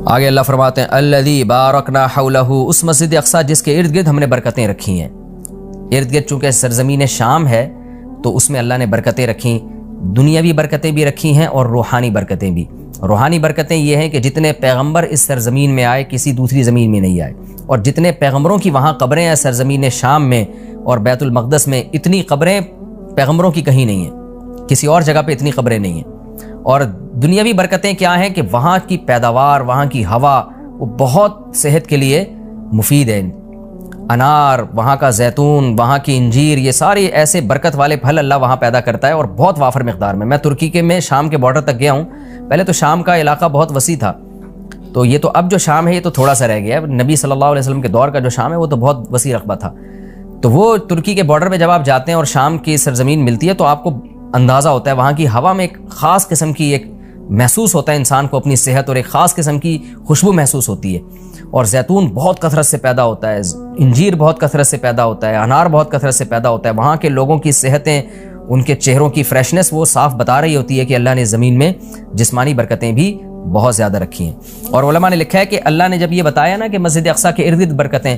آگے اللہ فرماتے ہیں الذی بارکنا حولہ، اس مسجد اقصیٰ جس کے ارد گرد ہم نے برکتیں رکھی ہیں۔ ارد گرد چونکہ سرزمین شام ہے تو اس میں اللہ نے برکتیں رکھیں، دنیاوی برکتیں بھی رکھی ہیں اور روحانی برکتیں بھی۔ روحانی برکتیں یہ ہیں کہ جتنے پیغمبر اس سرزمین میں آئے کسی دوسری زمین میں نہیں آئے، اور جتنے پیغمبروں کی وہاں قبریں ہیں سرزمین شام میں اور بیت المقدس میں، اتنی قبریں پیغمبروں کی کہیں نہیں ہیں، کسی اور جگہ پہ اتنی قبریں نہیں ہیں۔ اور دنیاوی برکتیں کیا ہیں کہ وہاں کی پیداوار، وہاں کی ہوا وہ بہت صحت کے لیے مفید ہے۔ انار، وہاں کا زیتون، وہاں کی انجیر، یہ سارے ایسے برکت والے پھل اللہ وہاں پیدا کرتا ہے اور بہت وافر مقدار میں۔ میں ترکی کے میں شام کے بارڈر تک گیا ہوں۔ پہلے تو شام کا علاقہ بہت وسیع تھا، تو یہ تو اب جو شام ہے یہ تو تھوڑا سا رہ گیا ہے۔ نبی صلی اللہ علیہ وسلم کے دور کا جو شام ہے وہ تو بہت وسیع رقبہ تھا۔ تو وہ ترکی کے بارڈر پہ جب آپ جاتے ہیں اور شام کی سرزمین ملتی ہے تو آپ کو اندازہ ہوتا ہے وہاں کی ہوا میں ایک خاص قسم کی ایک محسوس ہوتا ہے انسان کو اپنی صحت، اور ایک خاص قسم کی خوشبو محسوس ہوتی ہے۔ اور زیتون بہت کثرت سے پیدا ہوتا ہے، انجیر بہت کثرت سے پیدا ہوتا ہے، انار بہت کثرت سے پیدا ہوتا ہے۔ وہاں کے لوگوں کی صحتیں، ان کے چہروں کی فریشنس وہ صاف بتا رہی ہوتی ہے کہ اللہ نے زمین میں جسمانی برکتیں بھی بہت زیادہ رکھی ہیں۔ اور علماء نے لکھا ہے کہ اللہ نے جب یہ بتایا نا کہ مسجد اقصیٰ کے ارد گرد برکتیں،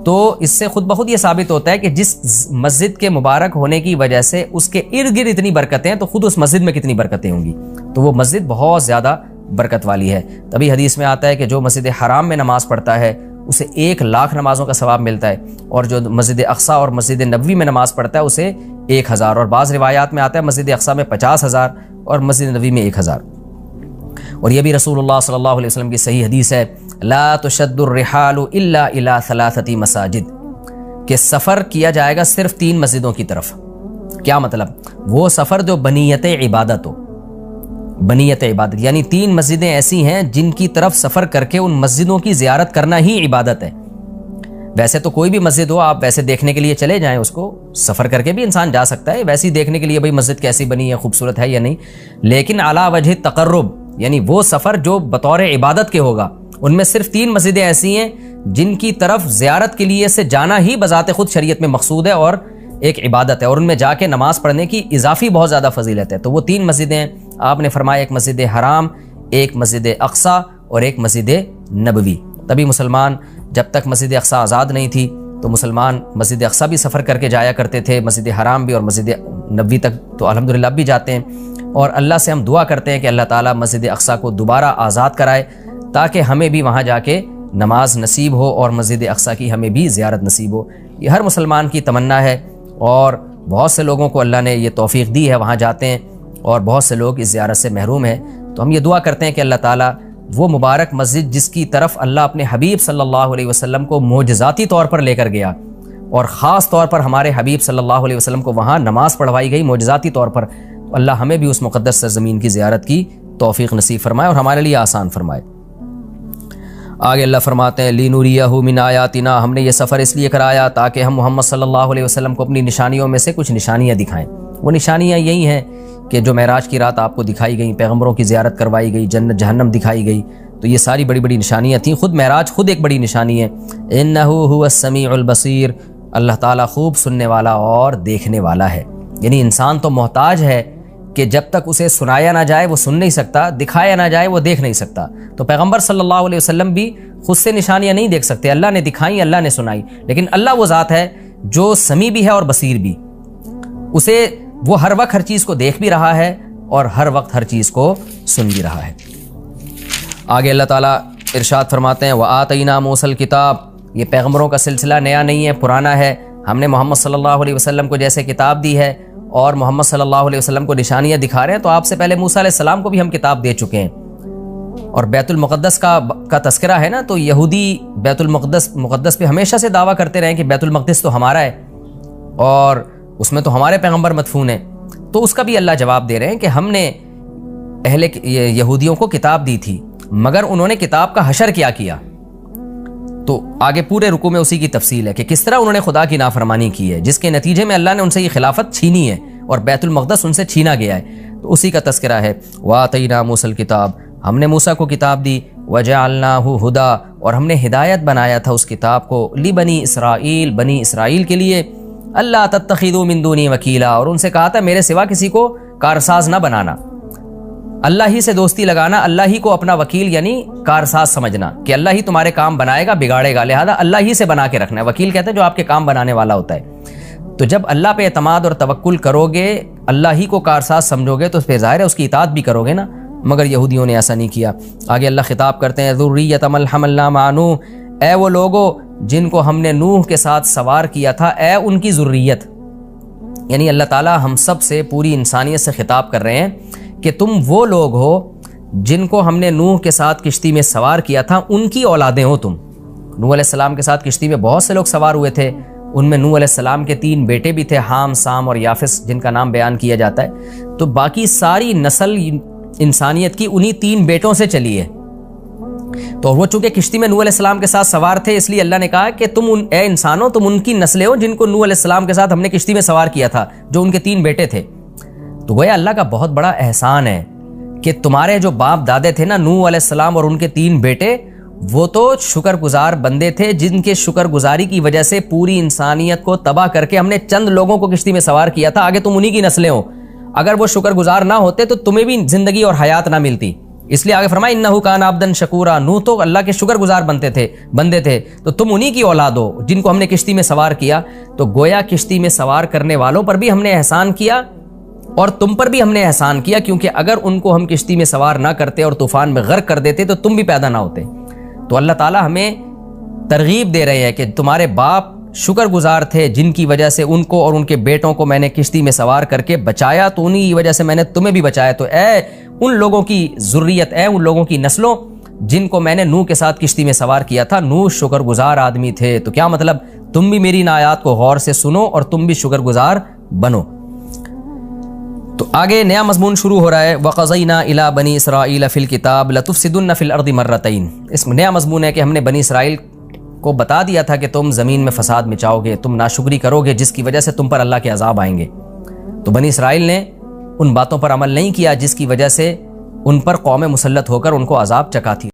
تو اس سے خود بخود یہ ثابت ہوتا ہے کہ جس مسجد کے مبارک ہونے کی وجہ سے اس کے ارد گرد اتنی برکتیں، تو خود اس مسجد میں کتنی برکتیں ہوں گی۔ تو وہ مسجد بہت زیادہ برکت والی ہے۔ تبھی حدیث میں آتا ہے کہ جو مسجد حرام میں نماز پڑھتا ہے اسے 1,00,000 نمازوں کا ثواب ملتا ہے، اور جو مسجد اقصیٰ اور مسجد نبوی میں نماز پڑھتا ہے اسے 1,000، اور بعض روایات میں آتا ہے مسجد اقصیٰ میں 50,000 اور مسجد نبوی میں 1,000۔ اور یہ بھی رسول اللہ صلی اللہ علیہ وسلم کی صحیح حدیث ہے، لا تشد الرحال الا الى 3 مساجد، کہ سفر کیا جائے گا صرف 3 مسجدوں کی طرف۔ کیا مطلب؟ وہ سفر جو بنیت عبادت ہو، بنیت عبادت یعنی 3 مسجدیں ایسی ہیں جن کی طرف سفر کر کے ان مسجدوں کی زیارت کرنا ہی عبادت ہے۔ ویسے تو کوئی بھی مسجد ہو آپ ویسے دیکھنے کے لیے چلے جائیں، اس کو سفر کر کے بھی انسان جا سکتا ہے ویسے ہی دیکھنے کے لیے بھئی مسجد کیسی بنی ہے، خوبصورت ہے یا نہیں، لیکن علی وجہ تقرب یعنی وہ سفر جو بطور عبادت کے ہوگا، ان میں صرف 3 مسجدیں ایسی ہیں جن کی طرف زیارت کے لیے سے جانا ہی بذات خود شریعت میں مقصود ہے اور ایک عبادت ہے، اور ان میں جا کے نماز پڑھنے کی اضافی بہت زیادہ فضیلت ہے۔ تو وہ 3 مسجدیں آپ نے فرمایا، ایک مسجد حرام، ایک مسجد اقصیٰ اور ایک مسجد نبوی۔ تبھی مسلمان جب تک مسجد اقصیٰ آزاد نہیں تھی تو مسلمان مسجد اقصیٰ بھی سفر کر کے جایا کرتے تھے، مسجد حرام بھی، اور مسجد نبوی تک تو الحمدللہ اب بھی جاتے ہیں۔ اور اللہ سے ہم دعا کرتے ہیں کہ اللہ تعالیٰ مسجد اقصیٰ کو دوبارہ آزاد کرائے تاکہ ہمیں بھی وہاں جا کے نماز نصیب ہو اور مسجد اقصیٰ کی ہمیں بھی زیارت نصیب ہو۔ یہ ہر مسلمان کی تمنا ہے، اور بہت سے لوگوں کو اللہ نے یہ توفیق دی ہے، وہاں جاتے ہیں، اور بہت سے لوگ اس زیارت سے محروم ہیں۔ تو ہم یہ دعا کرتے ہیں کہ اللہ تعالیٰ وہ مبارک مسجد جس کی طرف اللہ اپنے حبیب صلی اللہ علیہ وسلم کو معجزاتی طور پر لے کر گیا، اور خاص طور پر ہمارے حبیب صلی اللہ علیہ وسلم کو وہاں نماز پڑھوائی گئی معجزاتی طور پر، تو اللہ ہمیں بھی اس مقدس سرزمین کی زیارت کی توفیق نصیب فرمائے اور ہمارے لیے آسان فرمائے۔ آگے اللہ فرماتے ہیں لِنُرِيَهُ مِنْ آیَاتِنَا، ہم نے یہ سفر اس لیے کرایا تاکہ ہم محمد صلی اللہ علیہ وسلم کو اپنی نشانیوں میں سے کچھ نشانیاں دکھائیں۔ وہ نشانیاں یہی ہیں کہ جو معراج کی رات آپ کو دکھائی گئیں، پیغمبروں کی زیارت کروائی گئی، جنت جہنم دکھائی گئی، تو یہ ساری بڑی بڑی نشانیاں تھیں۔ خود معراج خود ایک بڑی نشانی ہے۔ إِنَّهُ هُوَ السَّمِيعُ الْبَصِيرُ، اللہ تعالیٰ خوب سننے والا اور دیکھنے والا ہے۔ یعنی انسان تو محتاج ہے کہ جب تک اسے سنایا نہ جائے وہ سن نہیں سکتا، دکھایا نہ جائے وہ دیکھ نہیں سکتا۔ تو پیغمبر صلی اللہ علیہ وسلم بھی خود سے نشانیاں نہیں دیکھ سکتے، اللہ نے دکھائیں، اللہ نے سنائی، لیکن اللہ وہ ذات ہے جو سمیع بھی ہے اور بصیر بھی، اسے وہ ہر وقت ہر چیز کو دیکھ بھی رہا ہے اور ہر وقت ہر چیز کو سن بھی رہا ہے۔ آگے اللہ تعالیٰ ارشاد فرماتے ہیں وَآتَيْنَا مُوسَى الْكِتَابَ، یہ پیغمبروں کا سلسلہ نیا نہیں ہے، پرانا ہے۔ ہم نے محمد صلی اللہ علیہ وسلم کو جیسے کتاب دی ہے اور محمد صلی اللہ علیہ وسلم کو نشانیاں دکھا رہے ہیں، تو آپ سے پہلے موسیٰ علیہ السلام کو بھی ہم کتاب دے چکے ہیں۔ اور بیت المقدس کا تذکرہ ہے نا، تو یہودی بیت المقدس پہ ہمیشہ سے دعویٰ کرتے رہے کہ بیت المقدس تو ہمارا ہے اور اس میں تو ہمارے پیغمبر مدفون ہیں، تو اس کا بھی اللہ جواب دے رہے ہیں کہ ہم نے اہل یہودیوں کو کتاب دی تھی، مگر انہوں نے کتاب کا حشر کیا۔ تو آگے پورے رکوع میں اسی کی تفصیل ہے کہ کس طرح انہوں نے خدا کی نافرمانی کی ہے، جس کے نتیجے میں اللہ نے ان سے یہ خلافت چھینی ہے اور بیت المقدس ان سے چھینا گیا ہے، تو اسی کا تذکرہ ہے۔ وَآتَيْنَا مُوسَى الْكِتَابَ، ہم نے موسیٰ کو کتاب دی، وَجَعَلْنَاهُ هُدًى، اور ہم نے ہدایت بنایا تھا اس کتاب کو، لِبَنِي اسرائیل، بنی اسرائیل کے لیے، اللہ تتخذوا من دونی وکیلا، اور ان سے کہا تھا میرے سوا کسی کو کارساز نہ بنانا۔ اللہ ہی سے دوستی لگانا، اللہ ہی کو اپنا وکیل یعنی کارساز سمجھنا کہ اللہ ہی تمہارے کام بنائے گا بگاڑے گا، لہذا اللہ ہی سے بنا کے رکھنا ہے۔ وکیل کہتے ہیں جو آپ کے کام بنانے والا ہوتا ہے۔ تو جب اللہ پہ اعتماد اور توکل کرو گے، اللہ ہی کو کارساز سمجھو گے، تو پھر ظاہر ہے اس کی اطاعت بھی کرو گے نا۔ مگر یہودیوں نے ایسا نہیں کیا۔ آگے اللہ خطاب کرتے ہیں ذریۃ من حملنا مع نوح، اے وہ لوگو جن کو ہم نے نوح کے ساتھ سوار کیا تھا، اے ان کی ذریت، یعنی اللہ تعالیٰ ہم سب سے، پوری انسانیت سے خطاب کر رہے ہیں کہ تم وہ لوگ ہو جن کو ہم نے نوح کے ساتھ کشتی میں سوار کیا تھا، ان کی اولادیں ہو تم۔ نوح علیہ السلام کے ساتھ کشتی میں بہت سے لوگ سوار ہوئے تھے، ان میں نوح علیہ السلام کے 3 بیٹے بھی تھے، حام، سام اور یافس، جن کا نام بیان کیا جاتا ہے۔ تو باقی ساری نسل انسانیت کی انہی 3 بیٹوں سے چلی ہے۔ تو وہ چونکہ کشتی میں نوح علیہ السلام کے ساتھ سوار تھے، اس لیے اللہ نے کہا کہ تم اے انسانوں، تم ان کی نسلیں ہو جن کو نوح علیہ السلام کے ساتھ ہم نے کشتی میں سوار کیا تھا، جو ان کے 3 بیٹے تھے۔ تو گویا اللہ کا بہت بڑا احسان ہے کہ تمہارے جو باپ دادے تھے نا، نوح علیہ السلام اور ان کے 3 بیٹے، وہ تو شکر گزار بندے تھے، جن کے شکر گزاری کی وجہ سے پوری انسانیت کو تباہ کر کے ہم نے چند لوگوں کو کشتی میں سوار کیا تھا۔ آگے تم انہی کی نسلیں ہو۔ اگر وہ شکر گزار نہ ہوتے تو تمہیں بھی زندگی اور حیات نہ ملتی، اس لیے آگے فرمایا انہ کان عبدا شکورا، نوح تو اللہ کے شکر گزار بندے تھے، تو تم انہی کی اولاد ہو جن کو ہم نے کشتی میں سوار کیا۔ تو گویا کشتی میں سوار کرنے والوں پر بھی ہم نے احسان کیا اور تم پر بھی ہم نے احسان کیا، کیونکہ اگر ان کو ہم کشتی میں سوار نہ کرتے اور طوفان میں غرق کر دیتے تو تم بھی پیدا نہ ہوتے۔ تو اللہ تعالیٰ ہمیں ترغیب دے رہے ہیں کہ تمہارے باپ شکر گزار تھے، جن کی وجہ سے ان کو اور ان کے بیٹوں کو میں نے کشتی میں سوار کر کے بچایا، تو انہی کی وجہ سے میں نے تمہیں بھی بچایا۔ تو اے ان لوگوں کی ذریت، اے ان لوگوں کی نسلوں جن کو میں نے نوح کے ساتھ کشتی میں سوار کیا تھا، نوح شکر گزار آدمی تھے۔ تو کیا مطلب؟ تم بھی میری ان آیات کو غور سے سنو اور تم بھی شکر گزار بنو۔ تو آگے نیا مضمون شروع ہو رہا ہے، وَقَضَيْنَا إِلَىٰ بَنِي إِسْرَائِيلَ فِي الْكِتَابِ لَتُفْسِدُنَّ فِي الْأَرْضِ مَرَّتَيْنِ۔ اس میں نیا مضمون ہے کہ ہم نے بنی اسرائیل کو بتا دیا تھا کہ تم زمین میں فساد مچاؤ گے، تم ناشکری کرو گے، جس کی وجہ سے تم پر اللہ کے عذاب آئیں گے۔ تو بنی اسرائیل نے ان باتوں پر عمل نہیں کیا جس کی وجہ سے ان پر قوم مسلط ہو کر ان کو عذاب چکھاتی